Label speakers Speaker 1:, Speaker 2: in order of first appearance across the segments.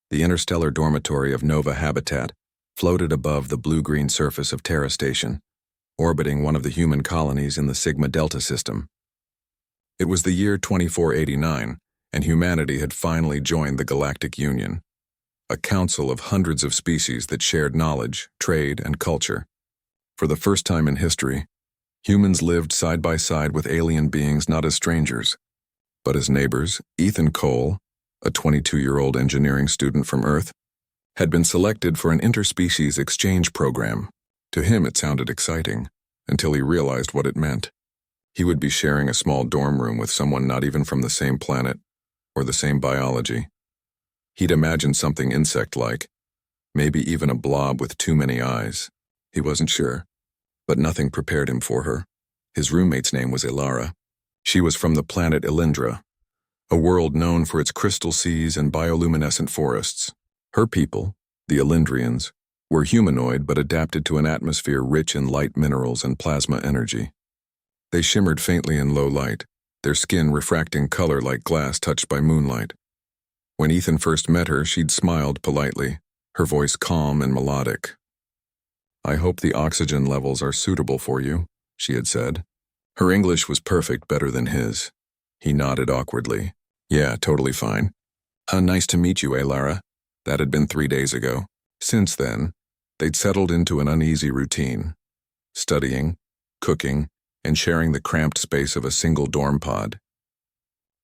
Speaker 1: The interstellar dormitory of Nova Habitat floated above the blue-green surface of Terra Station, orbiting one of the human colonies in the Sigma Delta system. It was the year 2489, and humanity had finally joined the Galactic Union, a council of hundreds of species that shared knowledge, trade, and culture. For the first time in history, humans lived side by side with alien beings not as strangers, but as neighbors. Ethan Cole, a 22-year-old engineering student from Earth, had been selected for an interspecies exchange program. To him it sounded exciting, until he realized what it meant. He would be sharing a small dorm room with someone not even from the same planet or the same biology. He'd imagined something insect-like, maybe even a blob with too many eyes. He wasn't sure, but nothing prepared him for her. His roommate's name was Ilara. She was from the planet Elindra, a world known for its crystal seas and bioluminescent forests. Her people, the Elindrians, were humanoid but adapted to an atmosphere rich in light minerals and plasma energy. They shimmered faintly in low light, their skin refracting color like glass touched by moonlight. When Ethan first met her, she'd smiled politely, her voice calm and melodic. "I hope the oxygen levels are suitable for you," she had said. Her English was perfect, better than his. He nodded awkwardly. "Yeah, totally fine." Nice to meet you, Lara." That had been 3 days ago. Since then, they'd settled into an uneasy routine, studying, cooking, and sharing the cramped space of a single dorm pod.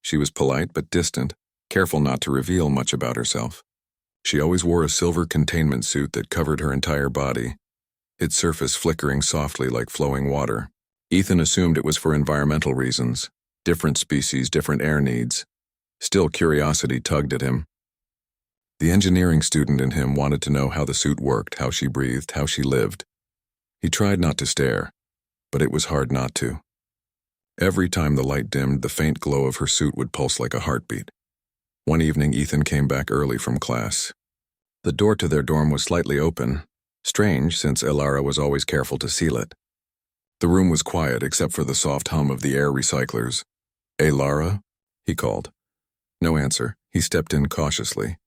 Speaker 1: She was polite but distant, careful not to reveal much about herself. She always wore a silver containment suit that covered her entire body, its surface flickering softly like flowing water. Ethan assumed it was for environmental reasons, different species, different air needs. Still, curiosity tugged at him. The engineering student in him wanted to know how the suit worked, how she breathed, how she lived. He tried not to stare, but it was hard not to. Every time the light dimmed, the faint glow of her suit would pulse like a heartbeat. One evening, Ethan came back early from class. The door to their dorm was slightly open, strange since Ilara was always careful to seal it. The room was quiet except for the soft hum of the air recyclers. "Hey, Lara?" he called. No answer. He stepped in cautiously.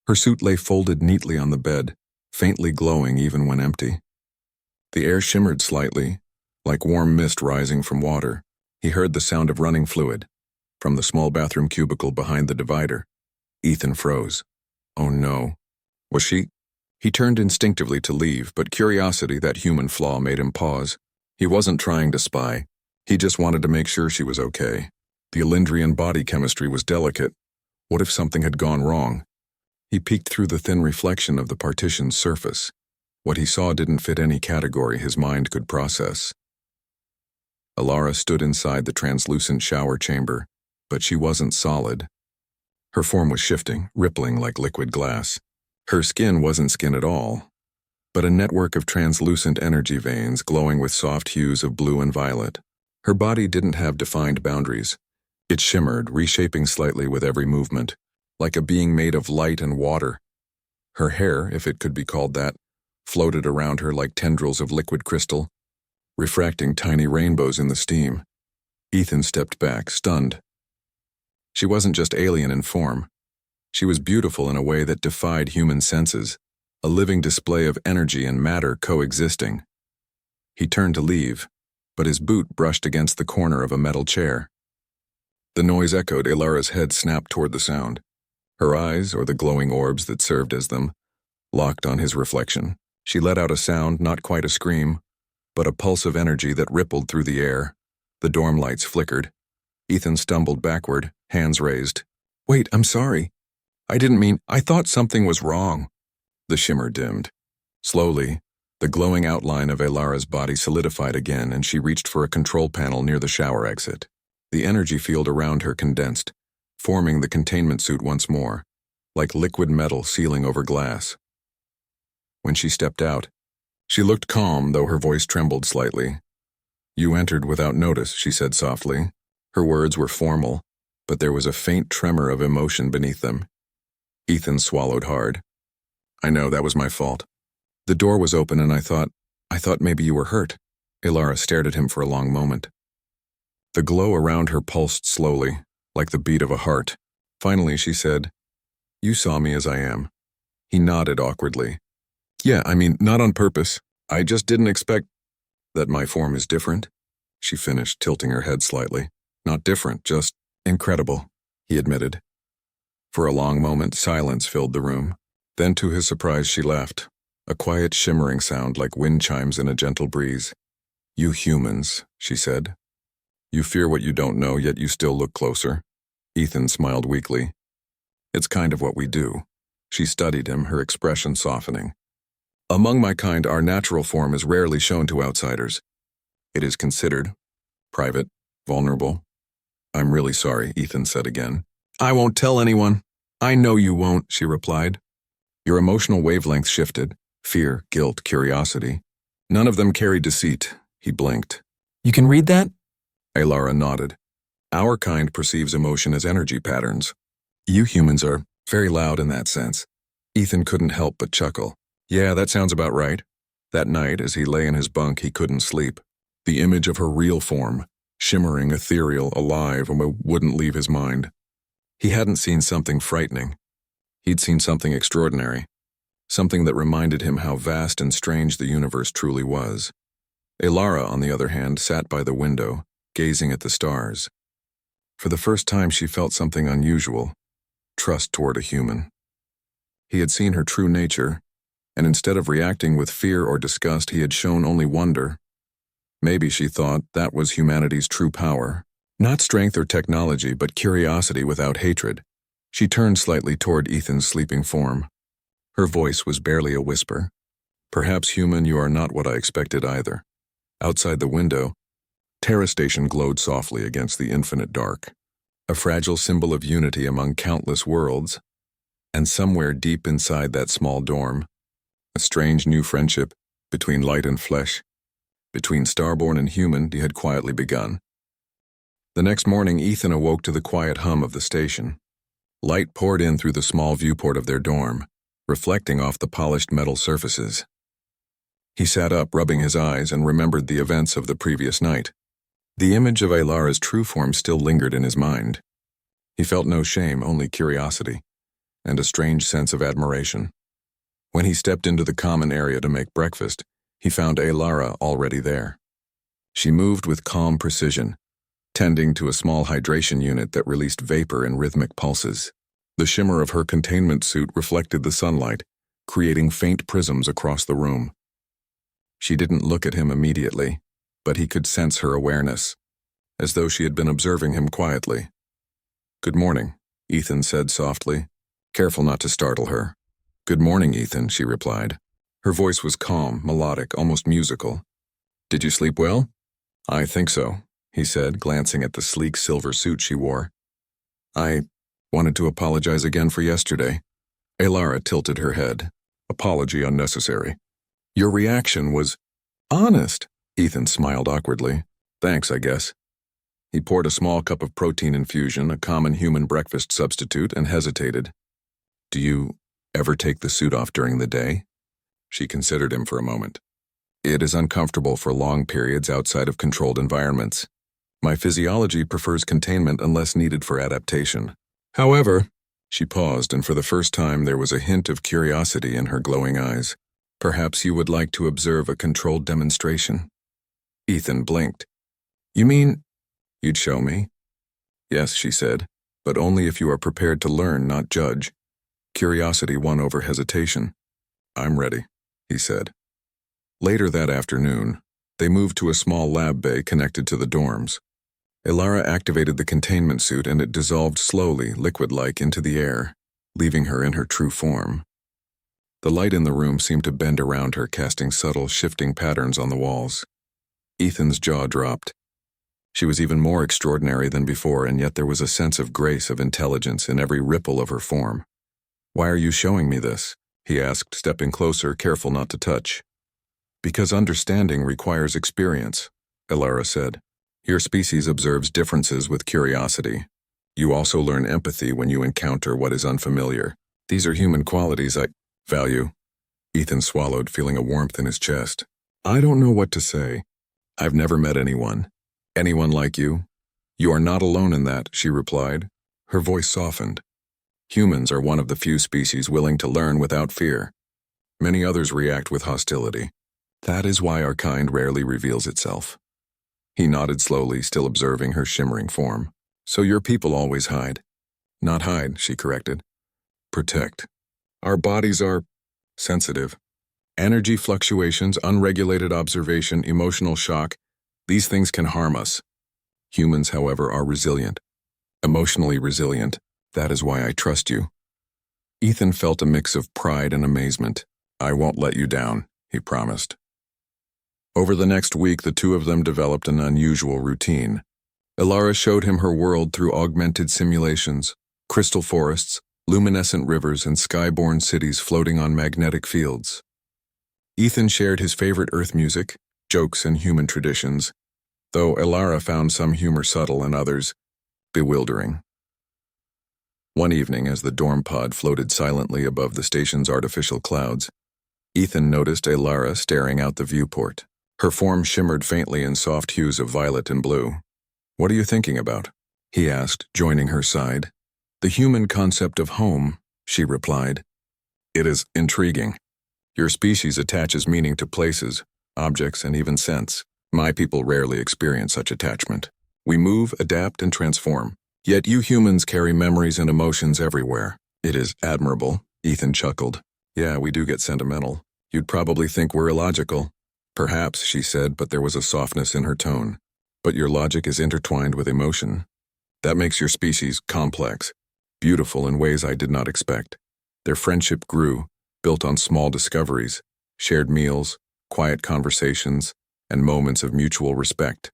Speaker 1: Her suit lay folded neatly on the bed, faintly glowing even when empty. The air shimmered slightly, like warm mist rising from water. He heard the sound of running fluid from the small bathroom cubicle behind the divider. Ethan froze. Oh no. Was she? He turned instinctively to leave, but curiosity, that human flaw, made him pause. He wasn't trying to spy. He just wanted to make sure she was okay. The Elindrian body chemistry was delicate. What if something had gone wrong? He peeked through the thin reflection of the partition's surface. What he saw didn't fit any category his mind could process. Ilara stood inside the translucent shower chamber, but she wasn't solid. Her form was shifting, rippling like liquid glass. Her skin wasn't skin at all, but a network of translucent energy veins glowing with soft hues of blue and violet. Her body didn't have defined boundaries. It shimmered, reshaping slightly with every movement, like a being made of light and water. Her hair, if it could be called that, floated around her like tendrils of liquid crystal, refracting tiny rainbows in the steam. Ethan stepped back, stunned. She wasn't just alien in form. She was beautiful in a way that defied human senses, a living display of energy and matter coexisting. He turned to leave, but his boot brushed against the corner of a metal chair. The noise echoed. Ilara's head snapped toward the sound. Her eyes, or the glowing orbs that served as them, locked on his reflection. She let out a sound, not quite a scream, but a pulse of energy that rippled through the air. The dorm lights flickered. Ethan stumbled backward, hands raised. "Wait, I'm sorry. I thought something was wrong." The shimmer dimmed. Slowly, the glowing outline of Ilara's body solidified again, and she reached for a control panel near the shower exit. The energy field around her condensed, forming the containment suit once more, like liquid metal sealing over glass. When she stepped out, she looked calm, though her voice trembled slightly. "You entered without notice," she said softly. Her words were formal, but there was a faint tremor of emotion beneath them. Ethan swallowed hard. "I know, that was my fault. The door was open and I thought maybe you were hurt." Ilara stared at him for a long moment. The glow around her pulsed slowly, like the beat of a heart. Finally, she said, "You saw me as I am. He nodded awkwardly. Yeah, I mean, not on purpose. I just didn't expect that my form is different, she finished, tilting her head slightly. Not different, just incredible, he admitted. For a long moment, silence filled the room. Then, to his surprise, she laughed, a quiet shimmering sound like wind chimes in a gentle breeze. You humans, she said. You fear what you don't know, yet you still look closer. Ethan smiled weakly. It's kind of what we do. She studied him, her expression softening. Among my kind, our natural form is rarely shown to outsiders. It is considered private, vulnerable. I'm really sorry, Ethan said again. I won't tell anyone. I know you won't, she replied. Your emotional wavelength shifted. Fear, guilt, curiosity. None of them carried deceit. He blinked. You can read that? Alara nodded. Our kind perceives emotion as energy patterns. You humans are very loud in that sense. Ethan couldn't help but chuckle. Yeah, that sounds about right. That night, as he lay in his bunk, he couldn't sleep. The image of her real form, shimmering, ethereal, alive, wouldn't leave his mind. He hadn't seen something frightening. He'd seen something extraordinary. Something that reminded him how vast and strange the universe truly was. Alara, on the other hand, sat by the window, gazing at the stars. For the first time, she felt something unusual, trust toward a human. He had seen her true nature, and instead of reacting with fear or disgust, he had shown only wonder. Maybe, she thought, that was humanity's true power. Not strength or technology, but curiosity without hatred. She turned slightly toward Ethan's sleeping form. Her voice was barely a whisper. Perhaps, human, you are not what I expected either. Outside the window, Terra Station glowed softly against the infinite dark, a fragile symbol of unity among countless worlds, and somewhere deep inside that small dorm, a strange new friendship between light and flesh, between starborn and human, had quietly begun. The next morning, Ethan awoke to the quiet hum of the station. Light poured in through the small viewport of their dorm, reflecting off the polished metal surfaces. He sat up, rubbing his eyes, and remembered the events of the previous night. The image of Alara's true form still lingered in his mind. He felt no shame, only curiosity, and a strange sense of admiration. When he stepped into the common area to make breakfast, he found Alara already there. She moved with calm precision, tending to a small hydration unit that released vapor in rhythmic pulses. The shimmer of her containment suit reflected the sunlight, creating faint prisms across the room. She didn't look at him immediately, but he could sense her awareness, as though she had been observing him quietly. Good morning, Ethan said softly, careful not to startle her. Good morning, Ethan, she replied. Her voice was calm, melodic, almost musical. Did you sleep well? I think so, he said, glancing at the sleek silver suit she wore. I wanted to apologize again for yesterday. Alara tilted her head. Apology unnecessary. Your reaction was honest. Ethan smiled awkwardly. Thanks, I guess. He poured a small cup of protein infusion, a common human breakfast substitute, and hesitated. Do you ever take the suit off during the day? She considered him for a moment. It is uncomfortable for long periods outside of controlled environments. My physiology prefers containment unless needed for adaptation. However, she paused, and for the first time there was a hint of curiosity in her glowing eyes. Perhaps you would like to observe a controlled demonstration. Ethan blinked. You mean you'd show me? Yes, she said, but only if you are prepared to learn, not judge. Curiosity won over hesitation. I'm ready, he said. Later that afternoon, they moved to a small lab bay connected to the dorms. Alara activated the containment suit and it dissolved slowly, liquid-like, into the air, leaving her in her true form. The light in the room seemed to bend around her, casting subtle, shifting patterns on the walls. Ethan's jaw dropped. She was even more extraordinary than before, and yet there was a sense of grace, of intelligence in every ripple of her form. Why are you showing me this? He asked, stepping closer, careful not to touch. Because understanding requires experience, Alara said. Your species observes differences with curiosity. You also learn empathy when you encounter what is unfamiliar. These are human qualities I value. Ethan swallowed, feeling a warmth in his chest. I don't know what to say. I've never met anyone like you. You are not alone in that, she replied. Her voice softened. Humans are one of the few species willing to learn without fear. Many others react with hostility. That is why our kind rarely reveals itself. He nodded slowly, still observing her shimmering form. So your people always hide. Not hide, she corrected. Protect. Our bodies are sensitive. Energy fluctuations, unregulated observation, emotional shock, these things can harm us. Humans, however, are resilient. Emotionally resilient. That is why I trust you. Ethan felt a mix of pride and amazement. I won't let you down, he promised. Over the next week, the two of them developed an unusual routine. Elara showed him her world through augmented simulations, crystal forests, luminescent rivers, and skyborne cities floating on magnetic fields. Ethan shared his favorite Earth music, jokes, and human traditions, though Elara found some humor subtle and others bewildering. One evening, as the dorm pod floated silently above the station's artificial clouds, Ethan noticed Elara staring out the viewport. Her form shimmered faintly in soft hues of violet and blue. What are you thinking about? He asked, joining her side. The human concept of home, she replied. It is intriguing. Your species attaches meaning to places, objects, and even scents. My people rarely experience such attachment. We move, adapt, and transform. Yet you humans carry memories and emotions everywhere. It is admirable, Ethan chuckled. Yeah, we do get sentimental. You'd probably think we're illogical. Perhaps, she said, but there was a softness in her tone. But your logic is intertwined with emotion. That makes your species complex, beautiful in ways I did not expect. Their friendship grew, built on small discoveries, shared meals, quiet conversations, and moments of mutual respect.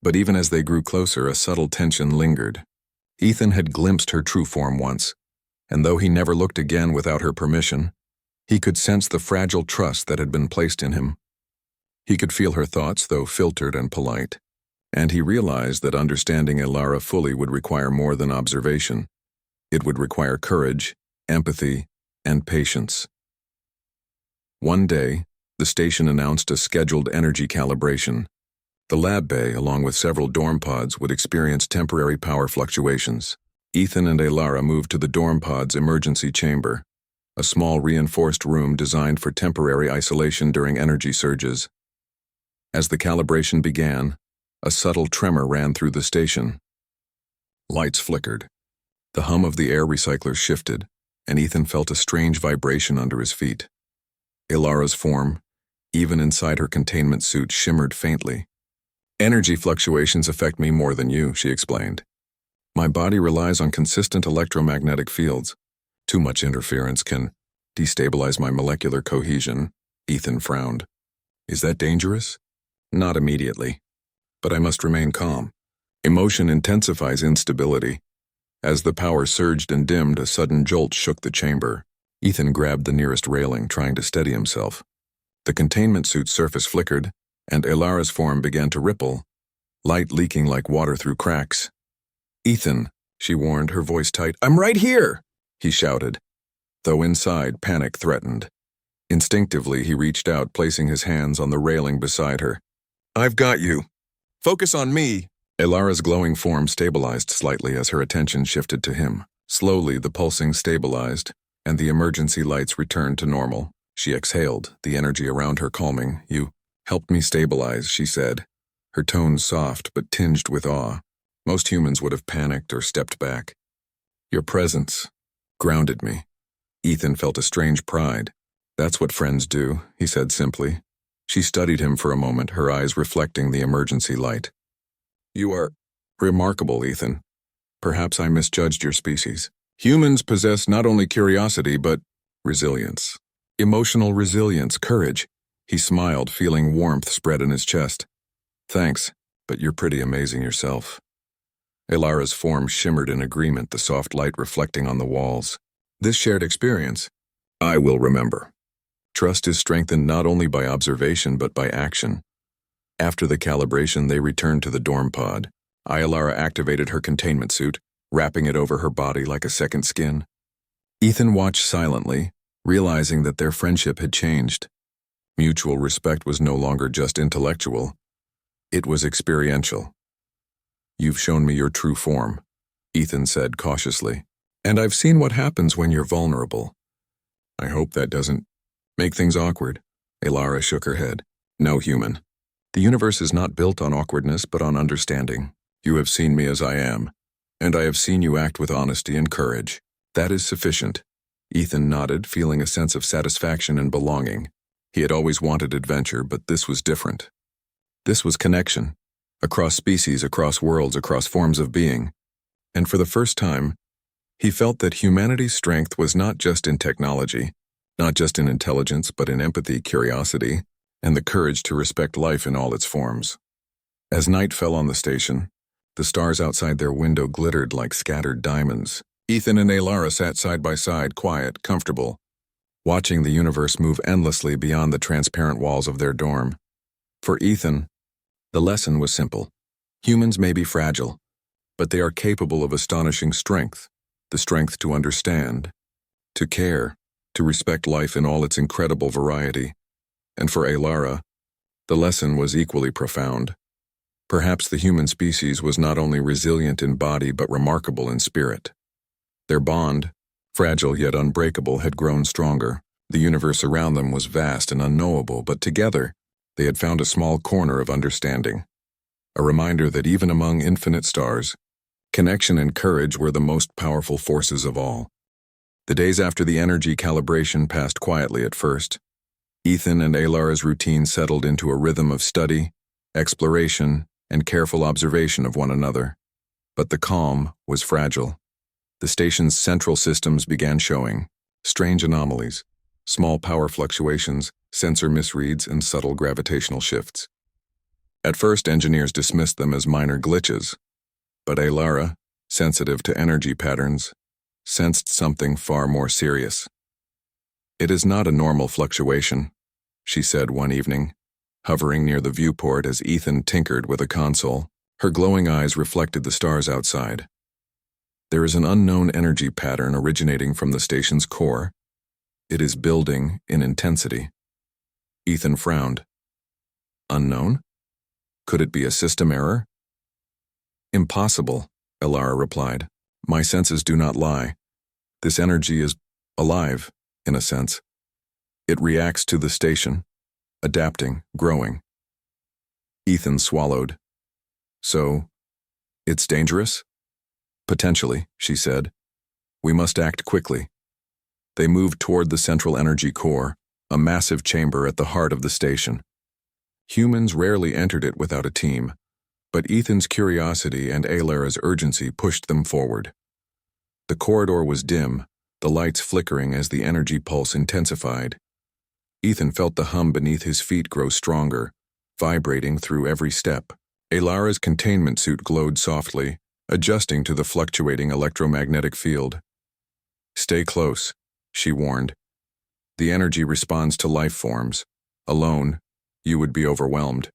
Speaker 1: But even as they grew closer, a subtle tension lingered. Ethan had glimpsed her true form once, and though he never looked again without her permission, he could sense the fragile trust that had been placed in him. He could feel her thoughts, though filtered and polite, and he realized that understanding Elara fully would require more than observation. It would require courage, empathy, and patience. One day, the station announced a scheduled energy calibration. The lab bay, along with several dorm pods, would experience temporary power fluctuations. Ethan and Elara moved to the dorm pod's emergency chamber, a small reinforced room designed for temporary isolation during energy surges. As the calibration began, a subtle tremor ran through the station. Lights flickered. The hum of the air recycler shifted, and Ethan felt a strange vibration under his feet. Elara's form, even inside her containment suit, shimmered faintly. Energy fluctuations affect me more than you, she explained. My body relies on consistent electromagnetic fields. Too much interference can destabilize my molecular cohesion, Ethan frowned. Is that dangerous? Not immediately. But I must remain calm. Emotion intensifies instability. As the power surged and dimmed, a sudden jolt shook the chamber. Ethan grabbed the nearest railing, trying to steady himself. The containment suit's surface flickered, and Elara's form began to ripple, light leaking like water through cracks. Ethan, she warned, her voice tight. I'm right here, he shouted, though inside panic threatened. Instinctively, he reached out, placing his hands on the railing beside her. I've got you. Focus on me. Elara's glowing form stabilized slightly as her attention shifted to him. Slowly, the pulsing stabilized, and the emergency lights returned to normal. She exhaled, the energy around her calming. You helped me stabilize, she said, her tone soft but tinged with awe. Most humans would have panicked or stepped back. Your presence grounded me. Ethan felt a strange pride. That's what friends do, he said simply. She studied him for a moment, her eyes reflecting the emergency light. You are remarkable, Ethan. Perhaps I misjudged your species. Humans possess not only curiosity, but resilience. Emotional resilience, courage. He smiled, feeling warmth spread in his chest. Thanks, but you're pretty amazing yourself. Elara's form shimmered in agreement, the soft light reflecting on the walls. This shared experience, I will remember. Trust is strengthened not only by observation, but by action. After the calibration, they returned to the dorm pod. Elara activated her containment suit, wrapping it over her body like a second skin. Ethan watched silently, realizing that their friendship had changed. Mutual respect was no longer just intellectual. It was experiential. You've shown me your true form, Ethan said cautiously. And I've seen what happens when you're vulnerable. I hope that doesn't make things awkward. Alara shook her head. No, human. The universe is not built on awkwardness, but on understanding. You have seen me as I am, and I have seen you act with honesty and courage. That is sufficient. Ethan nodded, feeling a sense of satisfaction and belonging. He had always wanted adventure, but this was different. This was connection. Across species, across worlds, across forms of being. And for the first time, he felt that humanity's strength was not just in technology, not just in intelligence, but in empathy, curiosity, and the courage to respect life in all its forms. As night fell on the station, the stars outside their window glittered like scattered diamonds. Ethan and Alara sat side by side, quiet, comfortable, watching the universe move endlessly beyond the transparent walls of their dorm. For Ethan, the lesson was simple. Humans may be fragile, but they are capable of astonishing strength, the strength to understand, to care, to respect life in all its incredible variety. And for Alara, the lesson was equally profound. Perhaps the human species was not only resilient in body but remarkable in spirit. Their bond, fragile yet unbreakable, had grown stronger. The universe around them was vast and unknowable, but together, they had found a small corner of understanding. A reminder that even among infinite stars, connection and courage were the most powerful forces of all. The days after the energy calibration passed quietly at first. Ethan and Alara's routine settled into a rhythm of study, exploration, and careful observation of one another. But the calm was fragile. The station's central systems began showing strange anomalies, small power fluctuations, sensor misreads, and subtle gravitational shifts. At first, engineers dismissed them as minor glitches, but Alara, sensitive to energy patterns, sensed something far more serious. It is not a normal fluctuation, she said one evening, hovering near the viewport as Ethan tinkered with a console. Her glowing eyes reflected the stars outside. There is an unknown energy pattern originating from the station's core. It is building in intensity. Ethan frowned. Unknown? Could it be a system error? Impossible, Alara replied. My senses do not lie. This energy is alive, in a sense. It reacts to the station, adapting, growing. Ethan swallowed. So, it's dangerous? Potentially, she said. We must act quickly. They moved toward the central energy core, a massive chamber at the heart of the station. Humans rarely entered it without a team, but Ethan's curiosity and Alara's urgency pushed them forward. The corridor was dim, the lights flickering as the energy pulse intensified. Ethan felt the hum beneath his feet grow stronger, vibrating through every step. Alara's containment suit glowed softly, adjusting to the fluctuating electromagnetic field. Stay close, she warned. The energy responds to life forms. Alone, you would be overwhelmed.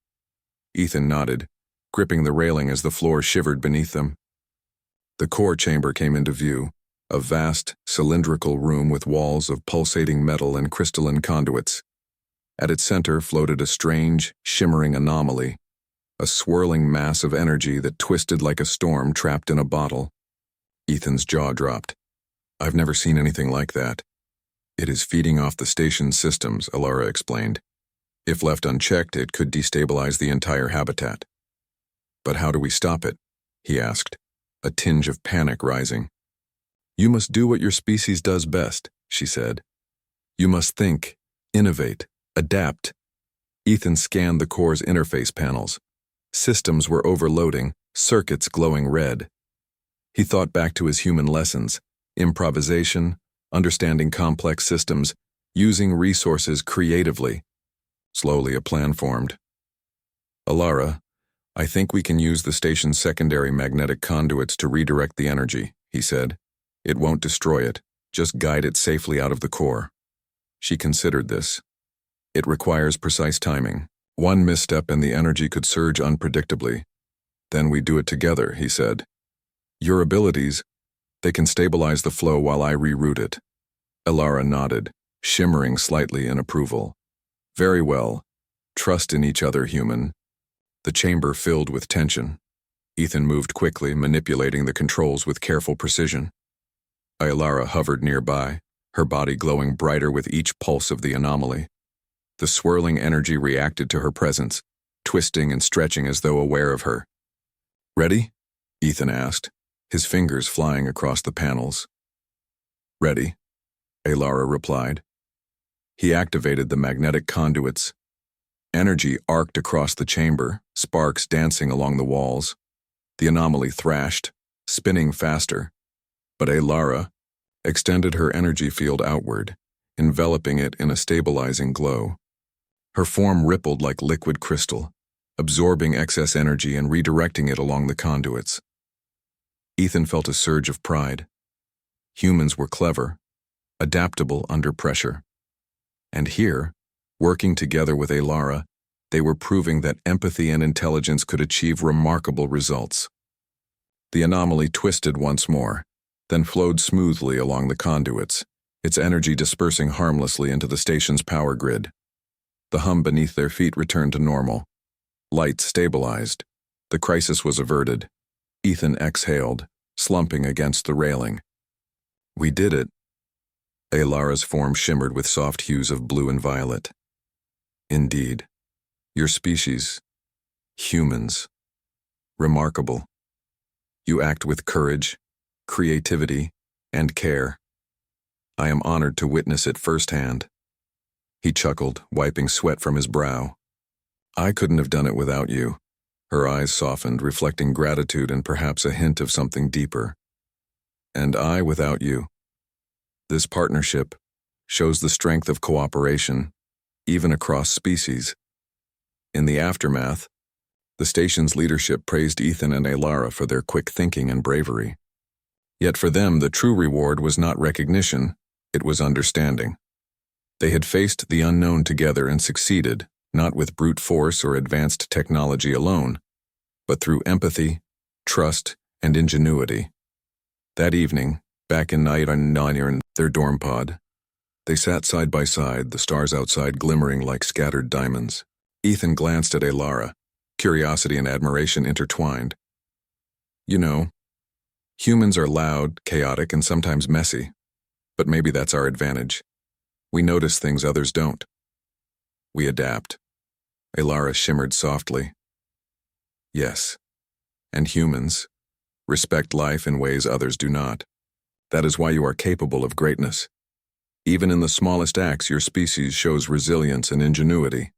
Speaker 1: Ethan nodded, gripping the railing as the floor shivered beneath them. The core chamber came into view, a vast, cylindrical room with walls of pulsating metal and crystalline conduits. At its center floated a strange, shimmering anomaly, a swirling mass of energy that twisted like a storm trapped in a bottle. Ethan's jaw dropped. I've never seen anything like that. It is feeding off the station's systems, Alara explained. If left unchecked, it could destabilize the entire habitat. But how do we stop it? He asked, a tinge of panic rising. You must do what your species does best, she said. You must think, innovate, adapt. Ethan scanned the core's interface panels. Systems were overloading, circuits glowing red. He thought back to his human lessons, improvisation, understanding complex systems, using resources creatively. Slowly a plan formed. Alara, I think we can use the station's secondary magnetic conduits to redirect the energy, he said. It won't destroy it, just guide it safely out of the core. She considered this. It requires precise timing. One misstep and the energy could surge unpredictably. Then we do it together, he said. Your abilities, they can stabilize the flow while I reroute it. Alara nodded, shimmering slightly in approval. Very well. Trust in each other, human. The chamber filled with tension. Ethan moved quickly, manipulating the controls with careful precision. Aylara hovered nearby, her body glowing brighter with each pulse of the anomaly. The swirling energy reacted to her presence, twisting and stretching as though aware of her. "Ready?" Ethan asked, his fingers flying across the panels. "Ready," Aylara replied. He activated the magnetic conduits. Energy arced across the chamber, sparks dancing along the walls. The anomaly thrashed, spinning faster, but Aylara extended her energy field outward, enveloping it in a stabilizing glow. Her form rippled like liquid crystal, absorbing excess energy and redirecting it along the conduits. Ethan felt a surge of pride. Humans were clever, adaptable under pressure. And here, working together with Aylara, they were proving that empathy and intelligence could achieve remarkable results. The anomaly twisted once more, then flowed smoothly along the conduits, its energy dispersing harmlessly into the station's power grid. The hum beneath their feet returned to normal. Light stabilized. The crisis was averted. Ethan exhaled, slumping against the railing. "We did it." Aylara's form shimmered with soft hues of blue and violet. "Indeed. Your species, humans, remarkable. You act with courage, creativity, and care. I am honored to witness it firsthand." He chuckled, wiping sweat from his brow. "I couldn't have done it without you." Her eyes softened, reflecting gratitude and perhaps a hint of something deeper. "And I without you. This partnership shows the strength of cooperation, even across species." In the aftermath, the station's leadership praised Ethan and Aylara for their quick thinking and bravery. Yet for them, the true reward was not recognition, it was understanding. They had faced the unknown together and succeeded, not with brute force or advanced technology alone, but through empathy, trust, and ingenuity. That evening, back in their dorm pod, they sat side by side, the stars outside glimmering like scattered diamonds. Ethan glanced at Aylara, curiosity and admiration intertwined. "You know, humans are loud, chaotic, and sometimes messy, but maybe that's our advantage. We notice things others don't. We adapt." Aylara shimmered softly. "Yes, and humans respect life in ways others do not. That is why you are capable of greatness. Even in the smallest acts, your species shows resilience and ingenuity."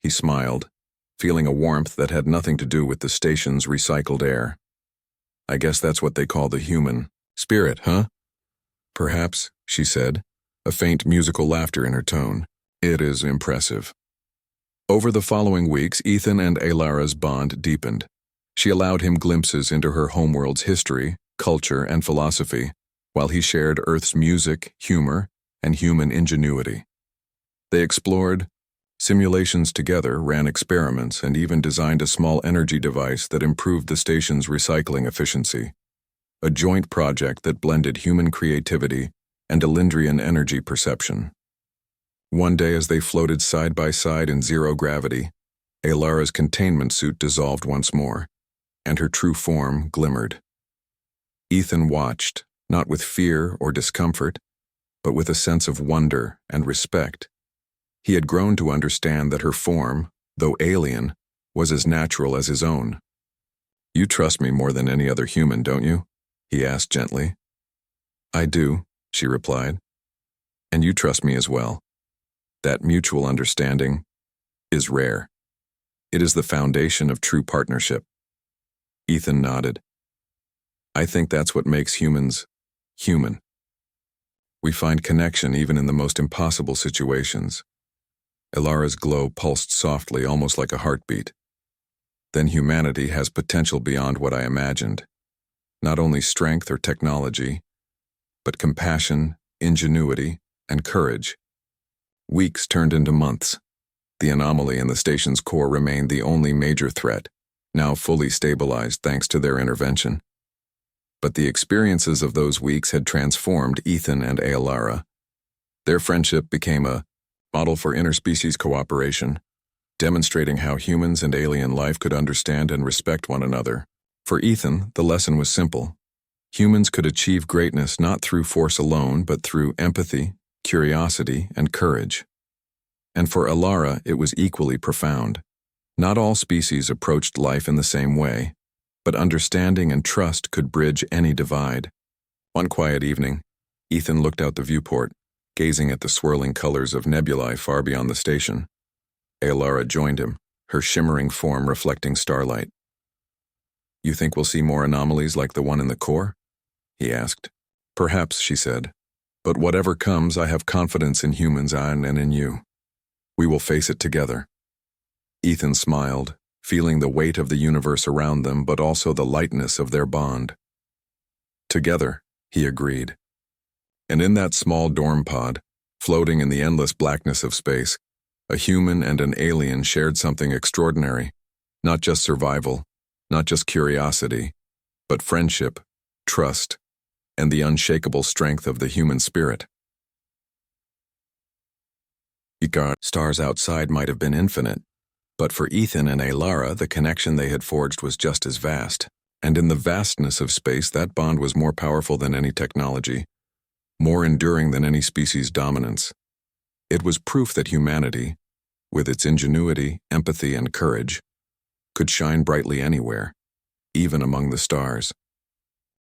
Speaker 1: He smiled, feeling a warmth that had nothing to do with the station's recycled air. "I guess that's what they call the human spirit, huh?" "Perhaps," she said, a faint musical laughter in her tone. "It is impressive." Over the following weeks, Ethan and Aylara's bond deepened. She allowed him glimpses into her homeworld's history, culture, and philosophy, while he shared Earth's music, humor, and human ingenuity. They explored simulations together, ran experiments, and even designed a small energy device that improved the station's recycling efficiency. A joint project that blended human creativity and Elendrian energy perception. One day, as they floated side by side in zero gravity, Aylara's containment suit dissolved once more, and her true form glimmered. Ethan watched, not with fear or discomfort, but with a sense of wonder and respect. He had grown to understand that her form, though alien, was as natural as his own. "You trust me more than any other human, don't you?" he asked gently. "I do," she replied. "And you trust me as well. That mutual understanding is rare. It is the foundation of true partnership." Ethan nodded. "I think that's what makes humans human. We find connection even in the most impossible situations." Aylara's glow pulsed softly, almost like a heartbeat. "Then humanity has potential beyond what I imagined. Not only strength or technology, but compassion, ingenuity, and courage." Weeks turned into months. The anomaly in the station's core remained the only major threat, now fully stabilized thanks to their intervention. But the experiences of those weeks had transformed Ethan and Aylara. Their friendship became a model for interspecies cooperation, demonstrating how humans and alien life could understand and respect one another. For Ethan, the lesson was simple. Humans could achieve greatness not through force alone, but through empathy, curiosity, and courage. And for Alara, it was equally profound. Not all species approached life in the same way, but understanding and trust could bridge any divide. One quiet evening, Ethan looked out the viewport, gazing at the swirling colors of nebulae far beyond the station. Alara joined him, her shimmering form reflecting starlight. "You think we'll see more anomalies like the one in the core?" he asked. "Perhaps," she said. "But whatever comes, I have confidence in humans and in you. We will face it together." Ethan smiled, feeling the weight of the universe around them, but also the lightness of their bond. "Together," he agreed. And in that small dorm pod, floating in the endless blackness of space, a human and an alien shared something extraordinary. Not just survival, not just curiosity, but friendship, trust, and the unshakable strength of the human spirit. Stars outside might have been infinite, but for Ethan and Alara, the connection they had forged was just as vast. And in the vastness of space, that bond was more powerful than any technology, more enduring than any species' dominance. It was proof that humanity, with its ingenuity, empathy, and courage, could shine brightly anywhere, even among the stars.